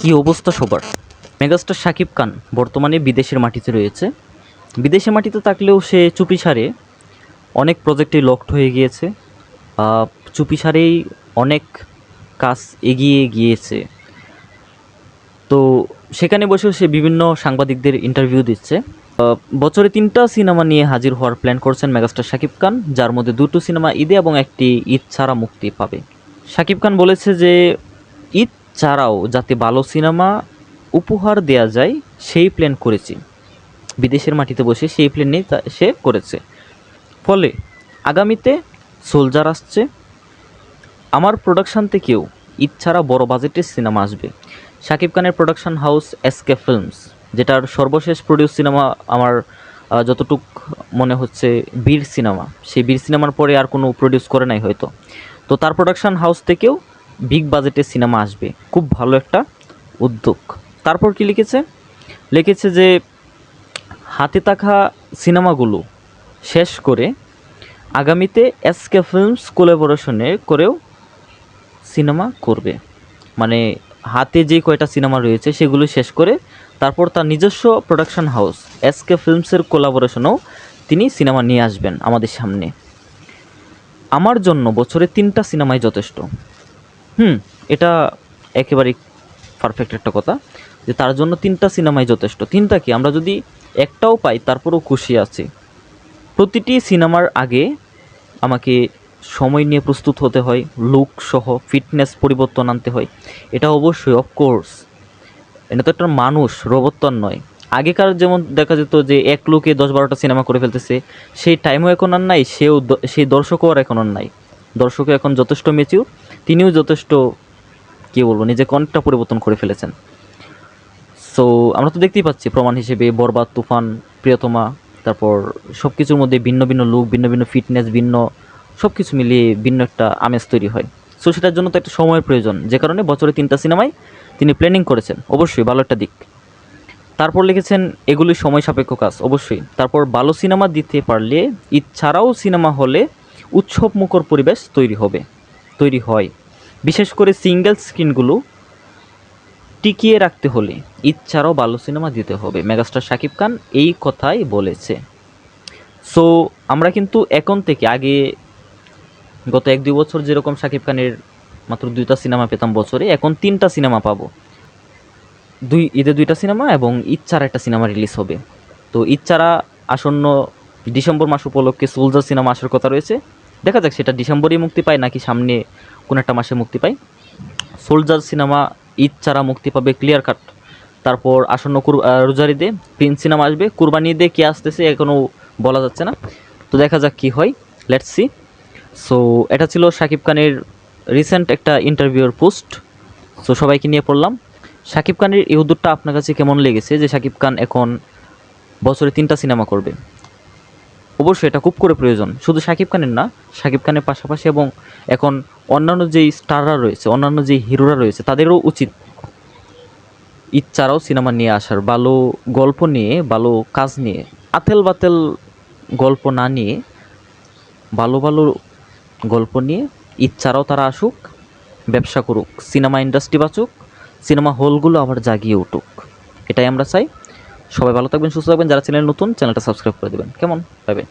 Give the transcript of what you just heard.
কি অবস্থা সবার। মেগাস্টার শাকিব খান বর্তমানে বিদেশের মাটিতে রয়েছে। বিদেশের মাটিতে থাকলেও সে চুপিসারে অনেক প্রজেক্টে লকড হয়ে গিয়েছে। চুপিসারেই অনেক কাজ এগিয়ে গিয়েছে। তো সেখানে বসেও সে বিভিন্ন সাংবাদিকদের ইন্টারভিউ দিচ্ছে। বছরে 3টা সিনেমা নিয়ে হাজির হওয়ার প্ল্যান করছেন মেগাস্টার শাকিব খান, যার মধ্যে 2টো সিনেমা ঈদে এবং একটি ঈদ ছাড়া মুক্তি পাবে। শাকিব খান বলেছে যে ঈদ ছাড়াও যাতে ভালো সিনেমা উপহার দেয়া যায় সেই প্ল্যান করেছি। বিদেশের মাটিতে বসে সেই প্ল্যান নিয়ে সে করেছে। ফলে আগামীতে সোলজার আসছে, আমার প্রোডাকশান থেকেও ঈদ ছাড়া বড় বাজেটের সিনেমা আসবে। শাকিব খানের প্রোডাকশন হাউস এসকে ফিল্মস, যেটার সর্বশেষ প্রডিউস সিনেমা আমার যতটুক মনে হচ্ছে বীর সিনেমা, সেই বীর সিনেমার পরে আর কোনো প্রডিউস করে নাই হয়তো। তো তার প্রোডাকশন হাউস থেকেও বিগ বাজেটের সিনেমা আসবে, খুব ভালো একটা উদ্যোগ। তারপর কি লিখেছে যে হাতে থাকা সিনেমাগুলো শেষ করে আগামীতে এসকে ফিল্মস কোলাবোরেশনে করেও সিনেমা করবে। মানে হাতে যে কয়টা সিনেমা রয়েছে সেগুলো শেষ করে তারপর তার নিজস্ব প্রোডাকশন হাউস এসকে ফিল্মসের কোলাবোরেশনেও তিনি সিনেমা নিয়ে আসবেন আমাদের সামনে। আমার জন্য বছরে 3টা সিনেমাই যথেষ্ট। এটা একেবারেই পারফেক্ট একটা কথা যে তার জন্য 3টা সিনেমাই যথেষ্ট। 3টা কি, আমরা যদি একটাও পাই তারপরও খুশি আছি। প্রতিটি সিনেমার আগে আমাকে সময় নিয়ে প্রস্তুত হতে হয়, লুক সহ ফিটনেস পরিবর্তন আনতে হয়। এটা অবশ্যই অফকোর্স, এটা তো একটা মানুষ, রোবট তো আর নয়। আগেকার যেমন দেখা যেত যে এক লুকে 10-12টা সিনেমা করে ফেলতেছে, সেই টাইমও এখন আর নাই, সেই দর্শকও আর এখন আর নাই। দর্শকও এখন যথেষ্ট ম্যাচিউর, তিনিও যথেষ্ট কী বলবো নিজেকে অনেকটা পরিবর্তন করে ফেলেছেন। সো আমরা তো দেখতেই পাচ্ছি প্রমাণ হিসেবে বরবাদ, তুফান, প্রিয়তমা, তারপর সব কিছুর মধ্যে ভিন্ন ভিন্ন লুক, ভিন্ন ভিন্ন ফিটনেস, ভিন্ন সব কিছু মিলিয়ে ভিন্ন একটা আমেজ তৈরি হয়। সো সেটার জন্য তো একটা সময়ের প্রয়োজন, যে কারণে বছরে 3টা সিনেমায় তিনি প্ল্যানিং করেছেন, অবশ্যই ভালো একটা দিক। তারপর লিখেছেন এগুলি সময় সাপেক্ষ কাজ, অবশ্যই। তারপর ভালো সিনেমা দিতে পারলে ঈদ ছাড়াও সিনেমা হলে উৎসবমুখর পরিবেশ তৈরি হয়। বিশেষ করে সিঙ্গেল স্ক্রিনগুলো টিকিয়ে রাখতে হলে ঈদ ছাড়াও ভালো সিনেমা দিতে হবে। মেগাস্টার শাকিব খান এই কথাই বলেছে। সো আমরা কিন্তু এখন থেকে, আগে গত 1-2 বছর যেরকম শাকিব খানের মাত্র 2টা সিনেমা পেতাম বছরে, এখন 3টা সিনেমা পাবো। ঈদে 2টা সিনেমা এবং ঈদ ছাড়া একটা সিনেমা রিলিজ হবে। তো ঈদ ছাড়া আসন্ন ডিসেম্বর মাস উপলক্ষে সোলজার সিনেমা আসার কথা রয়েছে। দেখা যাক সেটা ডিসেম্বরেই মুক্তি পায় নাকি সামনে কোনো একটা মাসে মুক্তি পায়। সোলজার সিনেমা ঈদ ছাড়া মুক্তি পাবে ক্লিয়ার কাট। তারপর আসন্ন রোজার ঈদে প্রিন্স সিনেমা আসবে। কুরবানি ঈদে কে আসতেছে এখনও বলা যাচ্ছে না, তো দেখা যাক কী হয়, লেটস সি। সো এটা ছিল শাকিব খানের রিসেন্ট একটা ইন্টারভিউর পোস্ট। সো সবাইকে নিয়ে পড়লাম। শাকিব খানের এই উদ্যোগটা আপনার কাছে কেমন লেগেছে, যে শাকিব খান এখন বছরে 3টা সিনেমা করবে? অবশ্যই এটা খুব করে প্রয়োজন, শুধু শাকিব খানের না, শাকিব খানের পাশাপাশি এবং এখন অন্যান্য যেই স্টাররা রয়েছে, অন্যান্য যেই হিরোরা রয়েছে, তাদেরও উচিত ঈদ ছাড়াও সিনেমা নিয়ে আসার, ভালো গল্প নিয়ে, ভালো কাজ নিয়ে, আতেল বাতেল গল্প না নিয়ে ভালো ভালো গল্প নিয়ে ঈদ ছাড়াও তারা আসুক, ব্যবসা করুক, সিনেমা ইন্ডাস্ট্রি বাঁচুক, সিনেমা হলগুলো আবার জাগিয়ে উঠুক, এটাই আমরা চাই। সবাই ভালো থাকবেন, সুস্থ থাকবেন। যারা চ্যানেল নতুন, চ্যানেলটা সাবস্ক্রাইব করে দেবেন। কেমন? Bye bye.